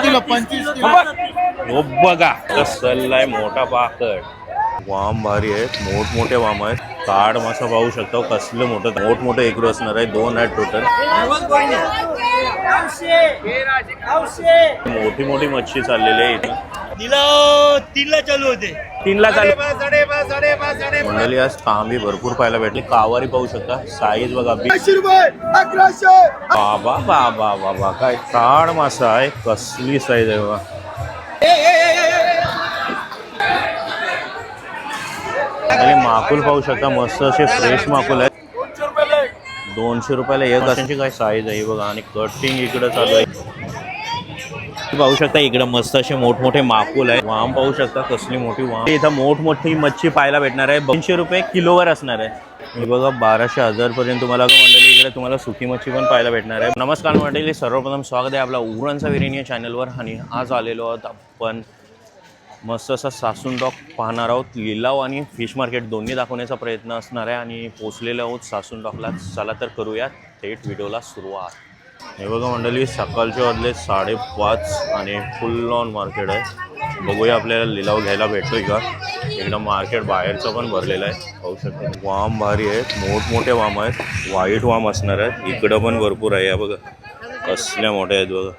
Kilo 25 kilo हो बघा कसला आहे मोठा पाकड. वाम भारी आहेत, मोठमोठे वाम आहेत. काड मासा पाहू शकता कसलं मोठं मोठमोठं एकरू असणार आहे. 2 आहेत टोटल. मोठी मोठी मच्छी चाललेली आहे इथं. तीनला चालू होते. 3ला चालू. मंडळी आज तांबी भरपूर पाहायला भेटली. कावारी पाहू शकता, साईज बघा. 1100 बाबा बाबा बाबा काय काड मासा आहे, कसली साईज आहे बघा. आणि माकुल पाहू शकता, मस्त असे फ्रेश माकुल आहे. 200 रुपयाला एक. अशांची काय साईज आहे बघा. आणि कटिंग इकडं चालू आहे. पाहू शकता इकडं मस्त असे मोठमोठे माकुल आहे. वाम पाहू शकता कसली मोठी वाम. इथं मोठमोठी मच्छी पाहायला भेटणार आहे. 200 रुपये किलोवर असणार आहे. हे बघा 1200-1000 पर्यंत तुम्हाला मंडळी इकडे तुम्हाला सुकी मच्छी पण पाहायला भेटणार आहे. नमस्कार मंडळी, सर्वप्रथम स्वागत आहे आपला उरणचा विरिनिया चॅनलवर. आणि आज आलेलो आहोत आपण मस्त असा सासून डॉक पाहणार आहोत. लिलाव आणि फिश मार्केट दोन्ही दाखवण्याचा प्रयत्न असणार आहे. आणि पोचलेलो आहोत सासून डॉकला. चला तर करूयात थेट व्हिडिओला सुरुवात. हे बघा मंडळी सकाळचे वाजले 5:30 आणि फुल ऑन मार्केट आहे. बघूया आपल्याला लिलाव घ्यायला भेटतोय का. एकदम मार्केट बाहेरचं पण भरलेलं आहे. पाहू शकता वाम भारी आहेत, मोठमोठे वाम आहेत. व्हाईट वाम असणार आहेत. इकडं पण भरपूर आहे. या बघा कसल्या मोठ्या आहेत बघा.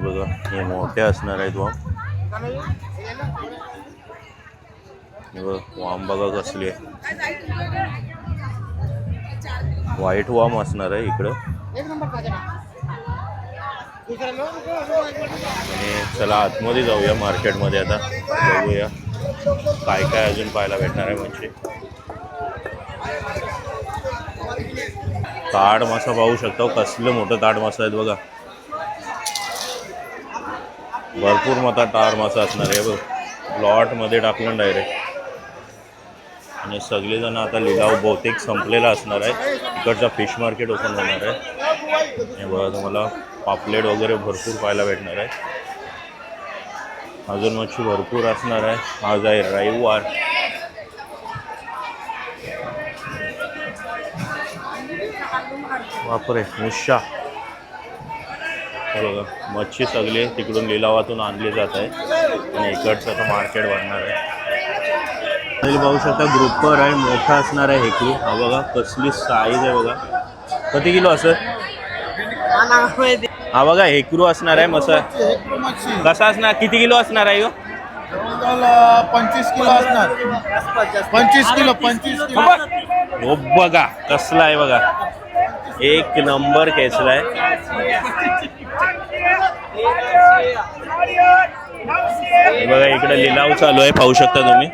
बघा हे मोठे असणार आहेत वाम. वाम बघा कसली आहे. व्हाईट वाम असणार आहे इकडं. आणि चला आतमध्ये जाऊया मार्केटमध्ये. आता बघूया काय काय अजून पाहायला भेटणार आहे. म्हणजे ताड मासा पाहू शकता, कसलं मोठं ताड मासा आहेत बघा. भरपूर मोठा ताड मासा असणार आहे बघ. प्लॉटमध्ये टाकलं डायरेक्ट. आणि सगळेजण आता लिलाव बहुतेक संपलेला असणार आहे. इकडचा फिश मार्केट ओपन होणार आहे. हे बघा तुम्हाला पापलेट वगैरे भरपूर पाहायला भेटणार आहे. अजून मच्छी भरपूर असणार आहे. आज आहे रविवार. बापरे मुश्शा. हे बघा मच्छी सगळे तिकडून लिलावातून आणली जात आहे. आणि इकडचं आता मार्केट भरणार आहे. पाहू शकता ग्रुपवर आहे, मोठा असणार आहे हेकरू. हा बघा कसली साईज आहे बघा. किती किलो असं. हा बघा हेकरू असणार आहे. मसा कसा असणार, किती किलो असणार आहे. 25 किलो असणार. 25 किलो हो बघा कसला आहे बघा. एक नंबर केसला आहे. बघा इकडे लिलाव चालू आहे, पाहू शकता तुम्ही.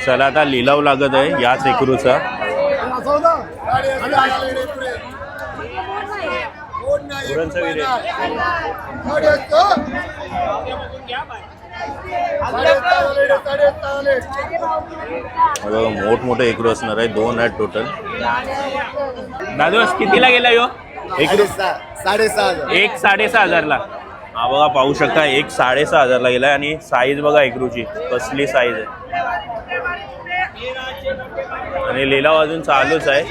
चला आता लिलाव लागत आहे याच एकरूचा. मोठमोठे एकरू असणार आहे. 2 आहेत टोटल. दादू कितीला गेला यो एकरू. 6,500. एक 6,500ला. हा बघा पाहू शकता एक 6,500ला गेलाय. आणि साईज बघा एकरूची कसली साईज आहे. आणि लिलाव अजून चालूच आहे.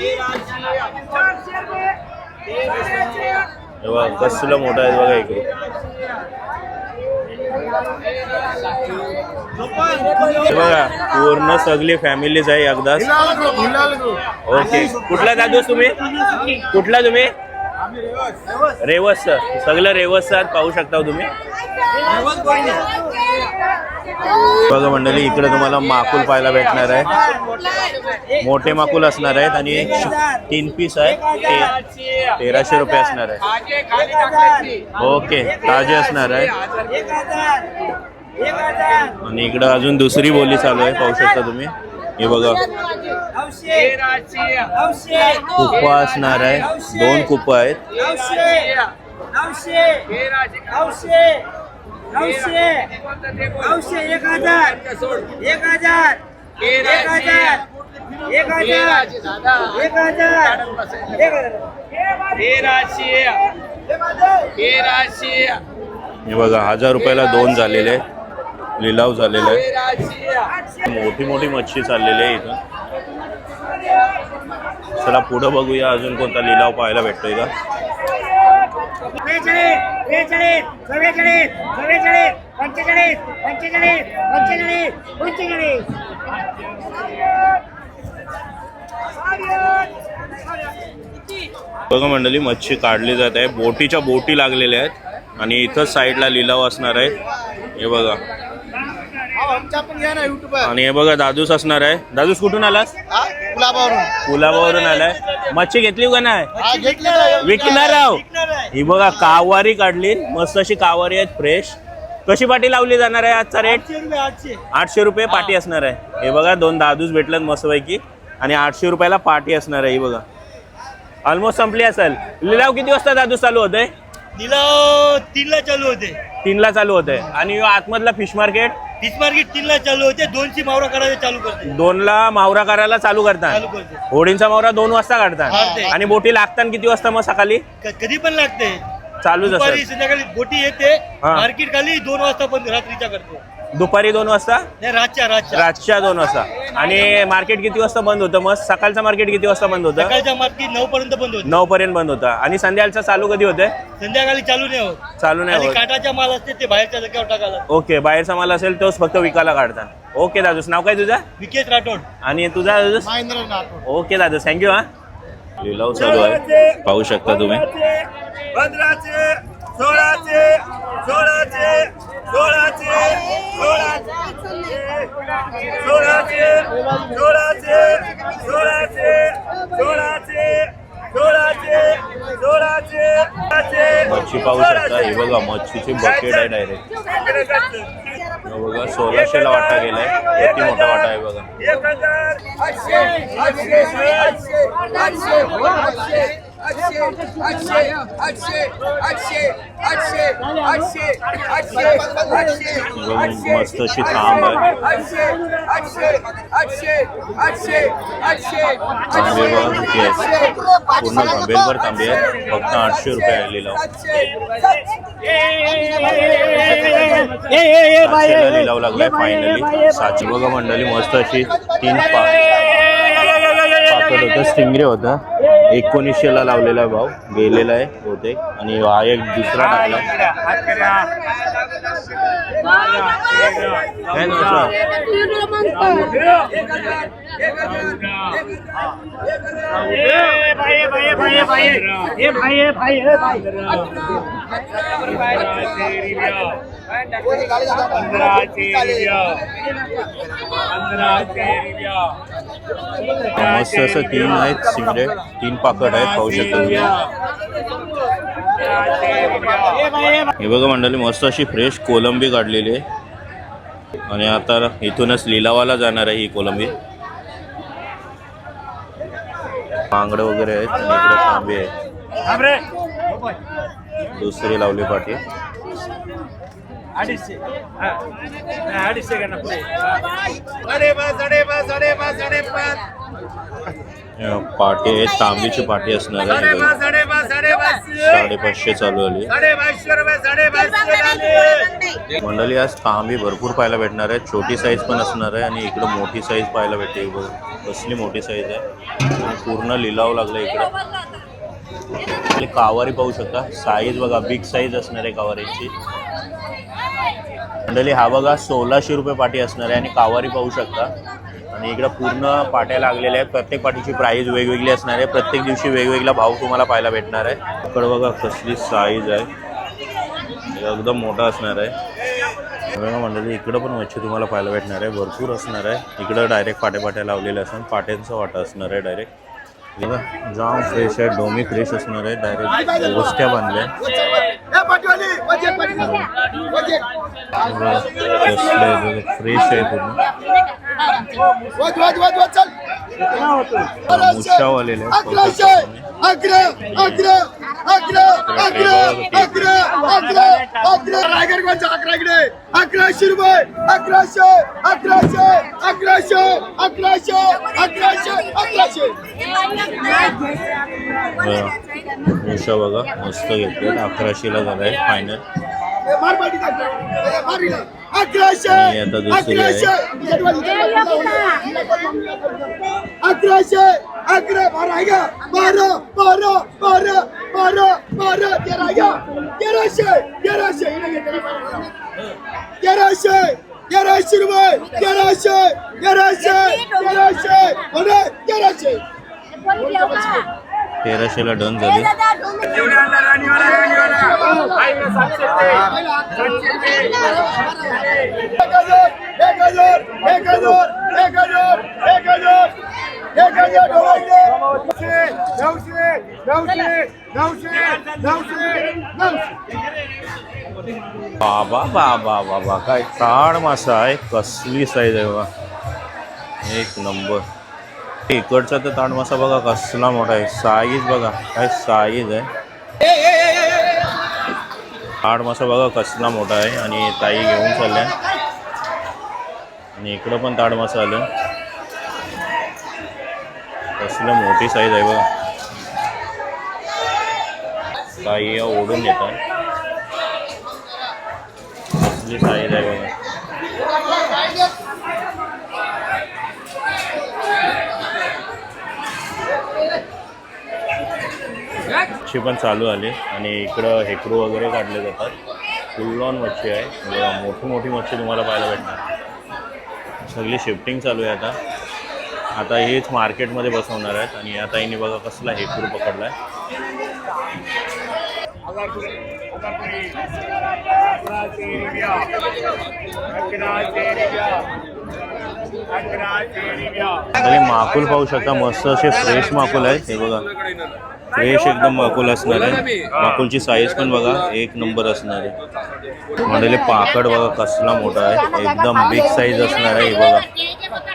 बघा कसलं मोठं आहे बघा एकरू. बघा पूर्ण सगळी फॅमिलीच आहे एकदाच. ओके कुठला दादू तुम्ही, कुठला तुम्ही. रेवस सगळं रेवस पाहू शकता तुम्ही. बघा मंडळी इकडे तुम्हाला माकुल पाहायला भेटणार आहे. मोठे माकुल असणार आहेत. आणि 3 पीस आहेत. 1300 रुपये असणार आहे. ओके ताजे असणार आहे. आणि इकडं अजून दुसरी बोली चालू आहे, पाहू शकता तुम्ही. हे बघा कुप्पा असणार आहे. 2 कुप्पा आहेत. 1300 हे बघा 1000 रुपयाला 2 झालेले आहे, लिलाव झालेला आहे. मोठी मोठी मच्छी चाललेली आहे इथं. चला पुढं बघूया अजून कोणता लिलाव पाहायला भेटतोय का. बघा मंडळी, मच्छी काढली जात आहे, बोटीच्या बोटी लागलेल्या आहेत आणि इथं साईडला लिलाव असणार आहे. हे बघा, आणि हे बघा दादूस असणार आहे. दादूस कुठून आलास? कुलाबावरून आलाय. मच्छी घेतली का नाही? विकणार आहो. ही बघा कावारी काढली, मस्त अशी कावारी आहेत फ्रेश. कशी पाटी लावली जाणार आहे आजचा रेट? 800 रुपये पाटी असणार आहे. हे बघा 2 दादूस भेटल्यात मस्तपैकी आणि 800 रुपयाला पाटी असणार आहे. ही बघा ऑलमोस्ट संपली असेल. लिलाव किती वाजता दादूस चालू होतंय? लिलाव 3 ला चालू होते. 3 ला चालू होतंय. आणि आतमधला फिश मार्केट 3 ला चालू होते. 2ची मावरा करायला चालू करते. 2 ला मावरा करायला चालू करतात. चालू करते. होडींचा मावरा 2 वाजता काढतात. काढते. आणि बोटी लागतात किती वाजता मग सकाळी? कधी पण लागते. चालूच दुपारी असेल. संध्याकाळी बोटी येते. हा. मार्केट खाली 2 वाजता पण रात्रीच्या करते. दुपारी 2 वाजता, नाही रातच्या रातच्या 2 वाजता. आणि मार्केट किती वाजता बंद होतं? मग सकाळचं मार्केट किती वाजता बंद होतं? सकाळच्या मार्केट 9 पर्यंत बंद होते. 9 पर्यंत बंद होतं. आणि संध्याकाळचं चालू कधी होतंय? संध्याकाळी चालू नाही होत. चालू नाही आणि होत. काटाचा माल असते ते बाहेरच्या जागेवर टाकायला. ओके, बाहेरचा माल असेल तोच फक्त विकायला काढतात. ओके दादूस, नाव काय तुझं? विकेश राठोड. आणि तुझा दादूस? महेंद्र नाथ. ओके दादूस, थँक्यू. हा, लिलाव चालू आहे, पाहू शकता तुम्ही. 15चे 16चे 16चे 16चे 16चे 16चे 16चे 16चे 16चे. मच्छी पाहू शकता. हे बघा मच्छीची बकेट आहे डायरेक्ट. हे बघा 1600 ला वाटा गेलाय. किती मोठा वाटा आहे बघा. 800 मस्त अशी तांब आहे. तांबे बघा किती आहे, पूर्ण गंभीरभर तांबे आहे. फक्त 800 रुपये आहे लिलाव. 700 ला लिलाव लागलाय फायनली. 700 बघा मंडळी, मस्त अशी 3 पाकड होतं, स्टिंगरे होतं. 1900 ला लावलेला भाव गेलेला आहे होते. आणि हा एक दुसरा टाकला. काय नव्हतं? मस्त असं 3 आहेत शिंगडे, 3 पाकड आहेत, पाहू शकता तुम्ही. हे बघा मंडळी, मस्त अशी फ्रेश कोलंबी काढलेली आहे. आणि आता इथूनच लिलावाला जाणार आहे ही कोलंबी. बांगडे वगैरे आहेत आणि इकडे तांबे आहेत. दुसरी लावली पाठी. 250 करना पाटी आहे, तांबीची पाटी असणार आहे. 550 चालू आली मंडळी. आज तांबी भरपूर पाहायला भेटणार आहे. छोटी साईज पण असणार आहे आणि इकडं मोठी साईज पाहायला भेटते. कसली मोठी साईज आहे आणि पूर्ण लिलाव लागला इकडे. कावारी पाहू शकता, साईज बघा, बिग साईज असणार आहे कावारीची मंडळी. हा बघा 1600 रुपये पाटी असणार आहे आणि कावारी पाहू शकता. आणि इकडं पूर्ण पाट्या लागलेल्या आहेत. प्रत्येक पाटीची प्राईस वेगवेगळी असणार आहे. प्रत्येक दिवशी वेगवेगळा भाव तुम्हाला पाहायला भेटणार आहे. इकडं बघा कसली साईज आहे, एकदम मोठा असणार आहे. बघा मंडळी, इकडं पण मच्छी तुम्हाला पाहायला भेटणार आहे, भरपूर असणार आहे. इकडं डायरेक्ट पाट्या लावलेल्या असणार, पाट्यांचा वाटा असणार आहे डायरेक्ट. बघा जाम फ्रेश आहे, डोमी फ्रेश असणार आहे. डायरेक्ट गोष्ट्या बांधल्या फ्रेश आहे पूर्ण. मुश्यावालेले मुशा बघा मस्त घेतले. 1100 ला झालाय फायनल. आणि आता दुसरी आहे 1100 11 12 12 12 12 12 12 13 1100 1100 रुपये 1100 1300ला डन झाली. बाबा बाबा बाबा काय ताड मासा आहे, कसली साईज आहे बघा, एक नंबर. इकडचा तर ताड मासा बघा कसला मोठा आहे, साईज बघा काय साईज आहे. ताड मासा बघा कसला मोठा आहे आणि ताई घेऊन चालल्या. आणि इकडं पण ताड मासा आलं, कसलं मोठी साईज आहे बघा. ताई ओढून येतात, कसली साईज आहे बघा. मच्छी पण चालू आली आणि इकडं हेकरू वगैरे काढले जातात. फुल ऑन मच्छी आहे बघा, मोठी मोठी मच्छी तुम्हाला पाहायला भेटणार. सगळी शिफ्टिंग चालू आहे आता. आता हेच मार्केटमध्ये बसवणार आहेत आणि आता हिने बघा कसला हेकरू पकडलाय. खाली माकुल पाहू शकता, मस्त असे फ्रेश माकुल आहेत. हे बघा फ्रेश एकदम माकुल असणार आहे. माकुलची साईज पण बघा एक नंबर असणार आहे. म्हणजे पाकड बघा कसला मोठा आहे, एकदम बिग साईज असणार आहे. हे बघा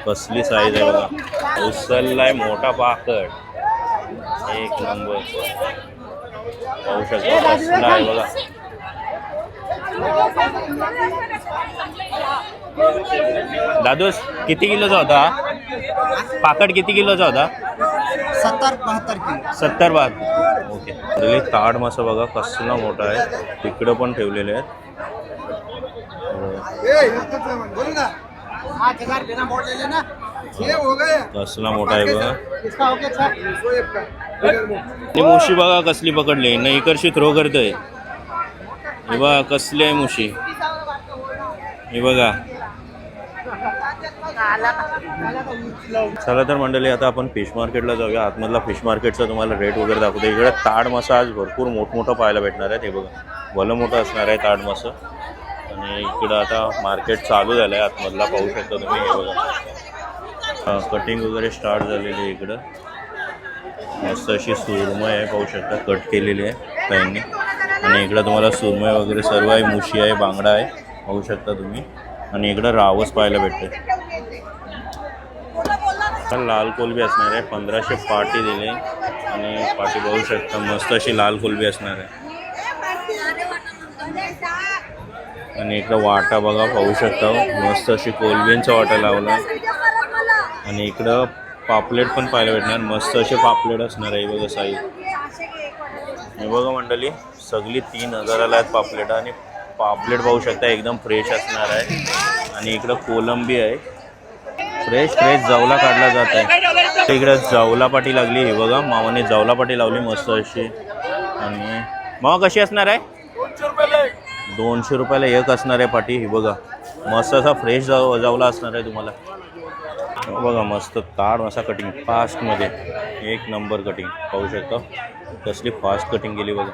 कसली साईज आहे बघा, उचललाय मोठा पाकड, एक नंबर पाहू शकता कसला आहे बघा. दादूस किती किलोचा होता पाकड, किती किलोचा होता? 70-72 किलो. 70-72. ओके. ताड मासा बघा कसला मोठा आहे, तिकडं पण ठेवलेले आहेत. कसला मोठा आहे बघा. आणि मुशी बघा कसली पकडली, नाही इकडची थ्रो करतोय. हे बघा कसली आहे मुशी, हे बघा. चला तर मंडळी आता आपण फिश मार्केटला जाऊया. आतमधला फिश मार्केटचा तुम्हाला रेट वगैरे दाखवतो. इकडे ताड मासा आज भरपूर मोठमोठा पाहायला भेटणार आहे. हे बघा भलं मोठं असणार आहे ताड मासा. आणि इकडं आता मार्केट चालू झालं आहे आतमधला, पाहू शकता तुम्ही. हे बघा कटिंग वगैरे स्टार्ट झालेली आहे. इकडं मस्त अशी सुरमई आहे, पाहू शकता कट केलेली आहे ताईंनी. आणि इकडं तुम्हाला सुरमई वगैरे सर्व आहे, मुशी आहे, बांगडा आहे, पाहू शकता तुम्ही. आणि इकडं रावस पाहायला भेटते. लाल कोलबी असणार आहे, 1500 पाटी दिले. आणि पाटी पाहू शकता मस्त अशी लाल कोलबी असणार आहे. आणि इकडं वाटा बघा पाहू शकता, मस्त अशी कोलबींचा वाटा लावला. आणि इकडं पापलेट पण पाहायला भेटणार, मस्त असे पापलेट असणार आहे बघा साईज. हे बघा मंडळी सगळी 3000ला आहेत पापलेट. आणि पापलेट पाहू शकता एकदम फ्रेश असणार आहे. आणि इकडं कोलंबी आहे, फ्रेश जवला काढला जात आहे. इकडं जवला पाटी लागली, हे बघा मामाने जवला पाटी लावली मस्त अशी. आणि मामा कशी असणार आहे? 200 रुपयाला एक असणार आहे पाटी. ही बघा मस्त असा फ्रेश जवला असणार आहे तुम्हाला. बघा मस्त ताड असा कटिंग फास्टमध्ये, एक नंबर कटिंग पाहू शकता कसली फास्ट कटिंग केली बघा.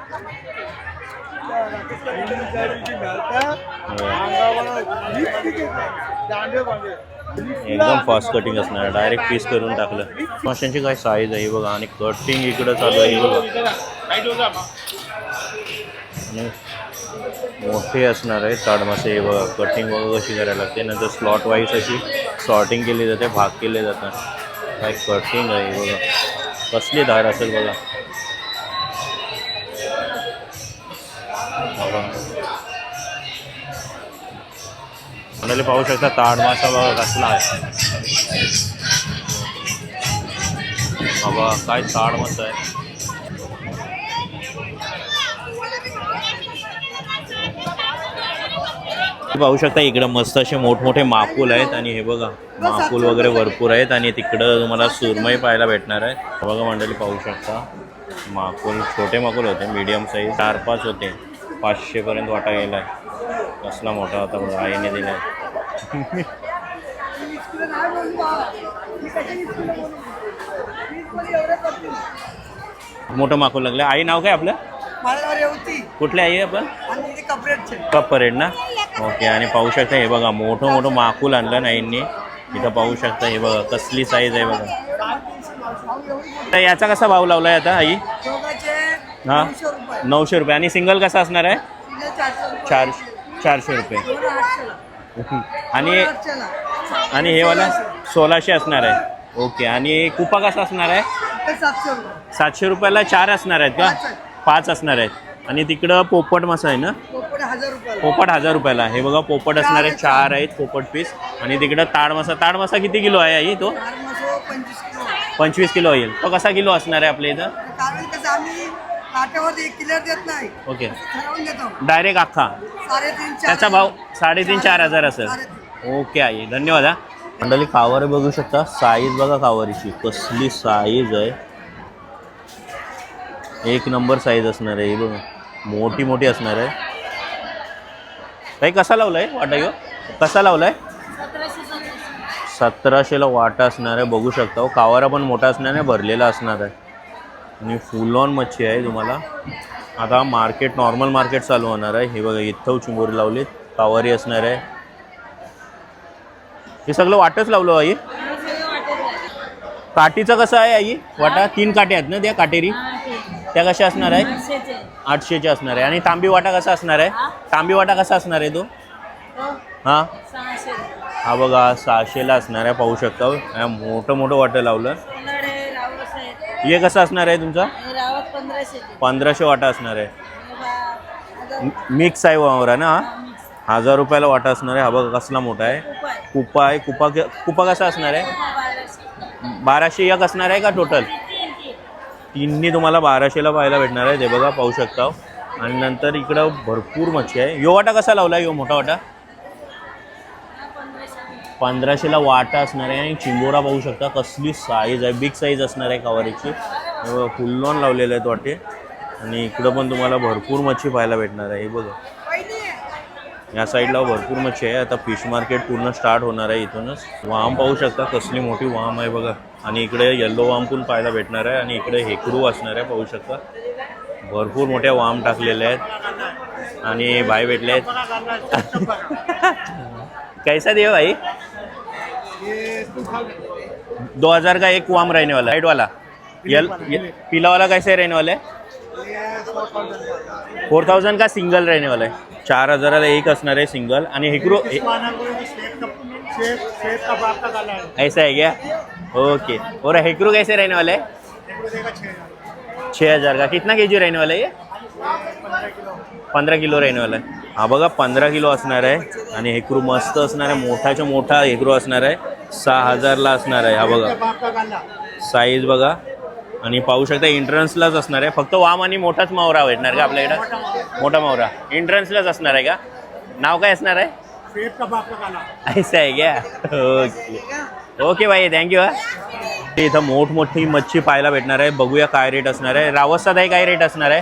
एकदम फास्ट कटिंग असणार, डायरेक्ट पीस करून टाकलं. माशांची काय साईज आहे बघा. आणि कटिंग इकडं चालू आहे बघा, आणि मोठे असणार आहे ताड मासे. हे बघा कटिंग बघा कशी करायला लागते. नंतर स्लॉट वाईज अशी सॉर्टिंग केली जाते, भाग केले जातात. काय कटिंग आहे बघा, कसली धार असेल बघा. म्हणाले पाहू शकता ताड मासा बघा कसला आहे बाबा, काय ताड मासा आहे. पाहू शकता इकडं मस्त असे मोठमोठे माकुल आहेत आणि हे बघा माकुल वगैरे भरपूर आहेत आणि तिकडं तुम्हाला सुरमई पाहायला भेटणार आहे. बघा मंडळी पाहू शकता माकुल छोटे माकुल होते मीडियम साईज 4-5 होते 500 पर्यंत वाटा गेला आहे. कसला मोठा होता बघा आईने दिला आहे. मोठं माकुल लागलं. आई नाव काय आपलं? कुठले आई आपण? कपरेड ना. ओके आणि पाहू शकता हे बघा मोठं मोठं माकुल आणलं ना यांनी. इथं पाहू शकता हे बघा कसली साईज आहे बघा. तर याचा कसा भाव लावलाय आता आई? हां 900 रुपये. आणि सिंगल कसा असणार आहे? 400 रुपये. आणि हे वाला 1600 असणार आहे. ओके आणि कुपा कसा असणार आहे? 700 रुपयाला 4 असणार आहेत का? 5 असणार आहेत. आणि तिकडं पोपट मासा आहे ना? पोपट 1000 रुपयाला. हे बघा पोपट असणार आहे 4 आहेत पोपट पीस. आणि तिकडं ताड मासा किती किलो आहे आई? तो 25 किलो येईल. तो कसा किलो असणार आहे आपल्या इथं? ओके डायरेक्ट अख्खा त्याचा भाव 3,500-4 हजार असेल. ओके आई धन्यवाद. हा मंडळी कावर बघू शकता. साईज बघा कावरीची कसली साईज आहे. एक नंबर साईज असणार आहे. बघा मोठी मोठी असणार आहे. काही कसा लावलाय वाटा? यो कसा लावलाय? 1700ला वाटा असणार आहे. बघू शकता कावारा पण मोठा असणार आहे भरलेला असणार आहे. आणि फुल ऑन मच्छी आहे तुम्हाला. आता मार्केट नॉर्मल मार्केट चालू होणार आहे. हे बघा इथं चिंबोरी लावलीत कावारी असणार आहे. हे सगळं वाटच लावलं आई. काठीचं कसं आहे आई वाटा? 3 काटे आहेत ना त्या काटेरी? त्या कशा असणार आहेत? 800चे असणार आहे. आणि तांबी वाटा कसा असणार आहे? तांबी वाटा कसा असणार आहे तो? हां हा बघा 600ला असणार आहे. पाहू शकता मोठं मोठं वाटं लावलं. हे कसं असणार आहे तुमचा? 1500 वाटा असणार आहे. मिक्स आहे वावरा ना. 1000 रुपयाला वाटा असणार आहे. हा बघा कसला मोठा आहे. कुपा आहे. कुपा कसा असणार आहे? 1200 एक असणार आहे का टोटल? तीननी तुम्हाला 1200ला पाहायला भेटणार आहे. ते बघा पाहू शकता. आणि नंतर इकडं भरपूर मच्छी आहे. यो वाटा कसा लावला? यो मोठा वाटा 1500ला वाटा असणार आहे. आणि चिंबोरा पाहू शकता कसली साईज आहे. बिग साईज असणार आहे कावारीची. फुल ऑन लावलेले आहेत वाटे. आणि इकडं पण तुम्हाला भरपूर मच्छी पाहायला भेटणार आहे. हे बघा या साईडला भरपूर मच्छी आहे. आता फिश मार्केट पूर्ण स्टार्ट होणार आहे इथूनच. वाम पाहू शकता कसली मोठी वाम आहे बघा. आणि इकडे येल्लो वाम पण पाहायला भेटणार आहे. आणि इकडे हेकरू असणार आहे. पाहू शकता भरपूर मोठ्या वाम टाकलेले आहेत. आणि भाई भेटले आहेत. कैसा दे भाई? 2000 का एक वाम रहने वाला राइट वाला. पीला वाला कैसे रहने वाला है? 4000 का सिंगल रहने वाला है. 4000ला एक असणार आहे सिंगल. आणि हेकरू ऐसा है क्या? ओके. और हेकरू कैसे रहने वाला है? 6000 का. कितना केजी रहने वाला है ये? 15 किलो रहने वाला आहे. हा बघा 15 किलो असणार आहे. आणि हेकरू मस्त असणार आहे. मोठाच्या मोठा हेकरू असणार आहे. 6000ला असणार आहे. हा बघा साईज बघा. आणि पाहू शकता एंट्रन्सलाच असणार आहे. फक्त वाम आणि मोठाच मावरा भेटणार का आपल्याकडं? मोठा मावरा एंट्रन्सलाच असणार आहे का? नाव काय असणार आहे? ऐसा आहे क्या? ओके ओके भाई थँक्यू. इथं मोठमोठी मच्छी पाहायला भेटणार आहे. बघूया काय रेट असणार आहे. रावसात आहे काय रेट असणार आहे?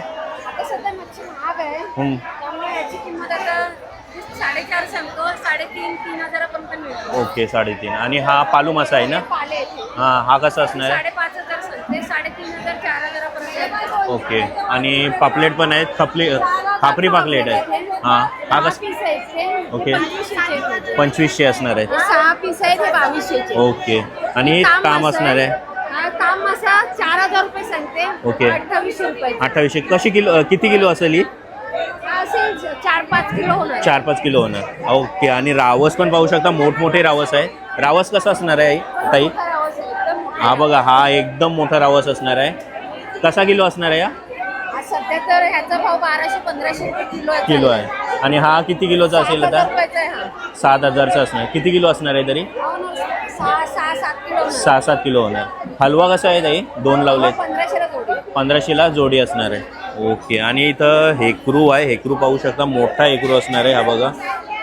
ओके 3.5. आणि हा पालू मासा आहे ना? हां हा कसा असणार आहे? ओके. आणि पापलेट पण आहेत. खापरी पापलेट आहे. हां हा कसं? ओके 2500 असणार आहे. 6 पीस आहे ते 2200. ओके. आणि काम असणार आहे? काम मासा 4000 रुपये सांगते. ओके 2800 रुपये. 2800. कशी किलो किती किलो असेल ही? असेल 4-5 किलो होणार. 4-5 किलो होणार. ओके. आणि रावस पण पाहू शकता मोठमोठे रावस आहे. रावस कसा असणार आहे ताई? हा बघा हा एकदम मोठा रावस असणार आहे. कसा किलो असणार आहे? सध्या तर ह्याचा भाव 1200-1500 रुपये किलो आहे. आणि हा किती किलोचा असेल आता? 7000चा असणार. किती किलो असणार आहे तरी? 6-7 किलो होणार. हलवा कसा आहे ताई? 2 लावले 1500ला जोडी असणार आहे. ओके. आणि इथं हेकरू आहे. हेकरू पाहू शकता मोठा हेकरू असणार आहे. हा बघा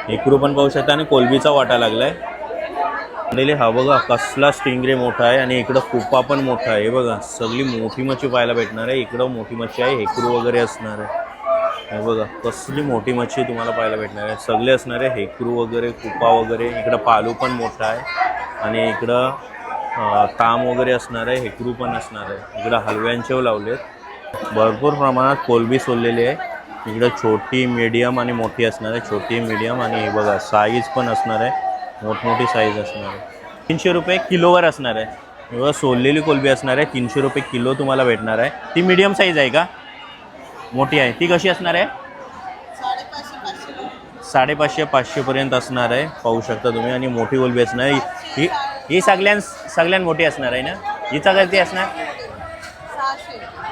हेकरू पण पाहू शकता आणि कोलबीचा वाटा लागलाय मंडळी. हा बघा कसला स्टिंगरे मोठा आहे आणि इकडं कुपा पण मोठा आहे. हे बघा सगळी मोठी मच्छी पाहायला भेटणार आहे. इकडं मोठी मच्छी आहे, हेकरू वगैरे असणार आहे. हे बघा कसली मोठी मच्छी तुम्हाला पाहायला भेटणार आहे. सगळे असणार आहे हेकरू वगैरे, कुपा वगैरे. इकडं पालू पण मोठा आहे आणि इकडं ताम वगैरे असणार आहे, हेकरू पण असणार आहे. इकडं हलव्यांचे लावलेत. भरपूर प्रमाणात कोलबी सोललेली आहे. इकडं छोटी, मीडियम आणि मोठी असणार आहे. छोटी, मीडियम आणि हे बघा साईज पण असणार आहे, मोठमोठी साईज असणार आहे. 300 रुपये किलोवर असणार आहे. बघा सोललेली कोलबी असणार आहे, 300 रुपये किलो तुम्हाला भेटणार आहे. ती मीडियम साईज आहे का, मोठी आहे? ती कशी असणार आहे? 550-500 पर्यंत असणार आहे, पाहू शकता तुम्ही. आणि मोठी कोलबी असणार आहे. ही सगळ्यात मोठी असणार आहे ना? हिचा किती असणार?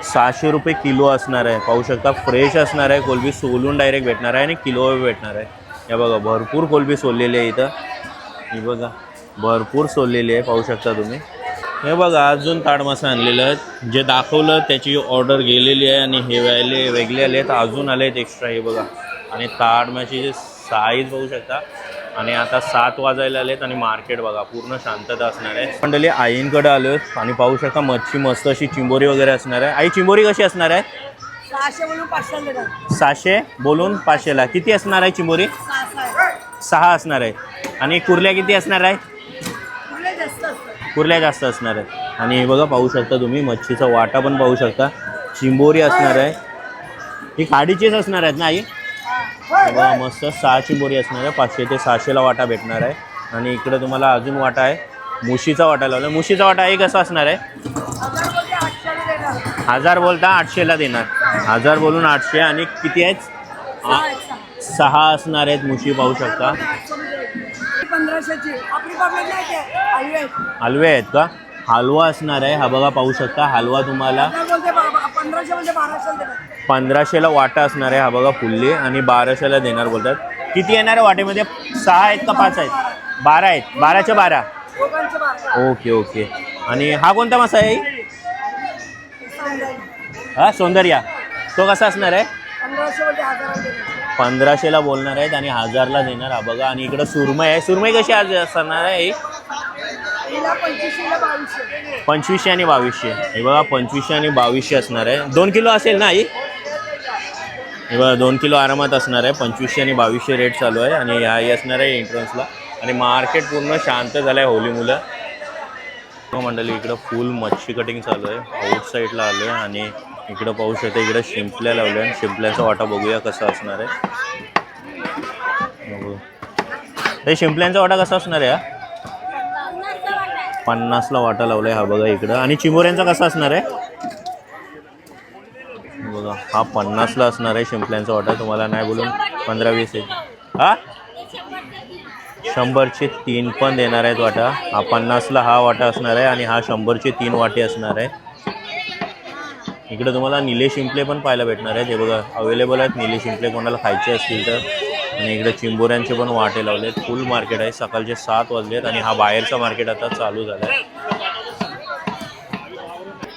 600 रुपये किलो असणार आहे, पाहू शकता. फ्रेश असणार आहे कोलबी, सोलून डायरेक्ट भेटणार आहे आणि किलोवर भेटणार आहे. हे बघा भरपूर कोलबी सोललेली आहे इथं. हे बघा भरपूर सोललेली आहे, पाहू शकता तुम्ही. हे बघा अजून ताड मासा आणलेलं आहे. जे दाखवलं त्याची ऑर्डर गेलेली आहे आणि हे वेगळे आले आहेत, अजून आले आहेत एक्स्ट्रा. हे बघा आणि ताड माशाची साईज पाहू शकता. आणि आता 7 वाजायला आलेत आणि मार्केट बघा पूर्ण शांतता असणार आहे. मंडळी आईंकडे आलो आणि पाहू शकता मच्छी मस्त अशी चिंबोरी वगैरे असणार आहे. आई चिंबोरी कशी असणार आहे? 600 बोलून 500 600 बोलून 500ला. किती असणार आहे चिंबोरी? 6 असणार आहे. आणि कुर्ल्या किती असणार आहे? कुर्ल्या जास्त असणार आहे. आणि हे बघा पाहू शकता तुम्ही मच्छीचा वाटा पण पाहू शकता. चिंबोरी असणार आहे. ही खाडीचीच असणार आहेत ना आई? बघा मस्त 6 चिंबोरी असणार आहे. 500 ते 600ला वाटा भेटणार आहे. आणि इकडे तुम्हाला अजून वाटा आहे, मुशीचा वाटा लावला. मुशीचा वाटा आहे कसा असणार आहे? 1000 बोलता 800ला देणार. 1000 बोलून 800. आणि किती आहेत? 6 असणार आहेत मुशी, पाहू शकता. 1500ची आपली पब्लिक नाही आहे. हलवे आहेत का? हलवा असणार आहे. हा बघा पाहू शकता हलवा तुम्हाला 1500 म्हणजे 1200 देणार. 1500ला वाटा असणार आहे. हा बघा फुल्ली आणि 1200ला देणार बोलतात. किती येणार आहे वाटेमध्ये? 6 आहेत का 5 आहेत? 12 आहेत. 12च्या 12. दोघांचे 12. Okay okay. आणि हा कोणता मासा आहे? हा सौंदर्या. तो कसा असणार आहे? 1500 म्हणजे 1000 देणार. 1500ला बोलणार आहेत आणि 1000ला देणार. हा बघा. आणि इकडं सुरमई आहे. सुरमई कशी आज असणार आहे? हिला 2500 ला 2200. 2500 आणि 2200. हे बघा 2500 आणि 2200 असणार आहे. 2 किलो असेल ना आई? हे बघा 2 किलो आरामात असणार आहे. 2500 आणि 2200 रेट चालू आहे. आणि ह्याही असणार आहे एंट्रन्सला. आणि मार्केट पूर्ण शांत झालं आहे होली मुलं. मंडळी इकडं फुल मच्छी कटिंग चालू आहे. आउट साईडला आलो आहे आणि इकडं पाहू शकता. इकडं शिंपल्या लावल्या आणि शिंपल्याचा वाटा बघूया कसा असणार आहे. हे शिंपल्यांचा वाटा कसा असणार आहे? 50ला वाटा लावला आहे. हा बघा इकडं. आणि चिंबोऱ्यांचा कसा असणार आहे? बघा हा 50ला असणार आहे शिंपल्यांचा वाटा. तुम्हाला नाही बोलून 15-20 आहे. हा 100चे 3 पण देणार आहेत वाटा. हा 50ला हा वाटा असणार आहे आणि हा 100चे 3 वाटे असणार आहे. इकडे तुम्हाला निले शिंपले पण पाहायला भेटणार आहेत. हे बघा अवेलेबल आहेत निले शिंपले कोणाला खायचे असतील तर. आणि इकडे चिंबोऱ्यांचे पण वाटे लावले आहेत. फुल मार्केट आहे. सकाळचे 7 वाजले आहेत आणि हा बाहेरचा मार्केट आता चालू झाला आहे.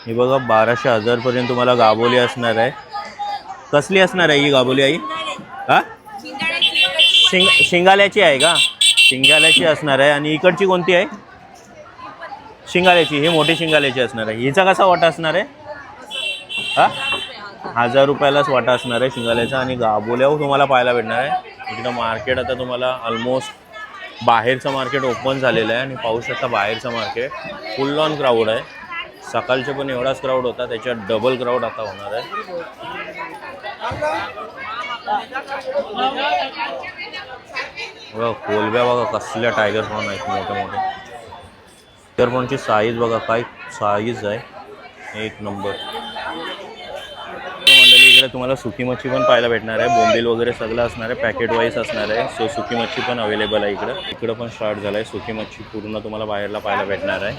हे बघा 1200-1000 पर्यंत तुम्हाला गाबोली असणार आहे. कसली असणार आहे ही गाबोली आई? हा शिंगाल्याची आहे का? शिंगाल्याची असणार आहे. आणि इकडची कोणती आहे? शिंगाल्याची. ही मोठी शिंगाल्याची असणार आहे. हिचा कसा वाटा असणार आहे? हा 1000 रुपयालाच वाटा असणार आहे शिंगाल्याचा. आणि गाबोल्यावर तुम्हाला पाहायला भेटणार आहे. इकडं मार्केट आता तुम्हाला ऑलमोस्ट बाहेरचं मार्केट ओपन झालेलं आहे. आणि पाहू शकता बाहेरचं मार्केट फुल ऑन क्राऊड आहे. सकाळचे पण एवढाच क्राऊड होता, त्याच्यात डबल क्राऊड आता होणार आहे. बघा कोलब्या बघा कसल्या टायगर प्रॉन आहेत मोठे मोठे. टायगर प्रॉनची साईज बघा काय साईज आहे, एक नंबर. मंडळी इकडे तुम्हाला सुकी मच्छी पण पाहायला भेटणार आहे. बोंबील वगैरे सगळं असणार आहे, पॅकेट वाईज असणार आहे. सो सुकी मच्छी पण अवेलेबल आहे इकडं पण स्टार्ट झालं आहे. सुकी मच्छी पूर्ण तुम्हाला बाहेरला पाहायला भेटणार आहे.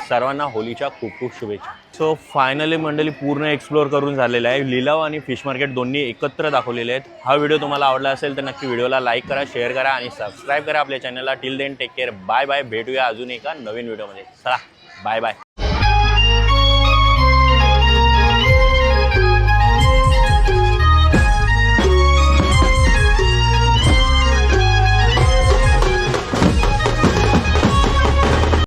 सर्वांना होलीच्या खूप खूप शुभेच्छा. सो फायनली मंडळी पूर्ण एक्सप्लोअर करून झालेलं आहे. लिलाव आणि फिश मार्केट दोन्ही एकत्र दाखवलेले आहेत. हा व्हिडिओ तुम्हाला आवडला असेल तर नक्की व्हिडिओला लाईक करा, शेअर करा आणि सबस्क्राईब करा आपल्या चॅनलला. Till then take care. Bye bye. भेटूया अजून एका नवीन व्हिडिओमध्ये. चला बाय बाय.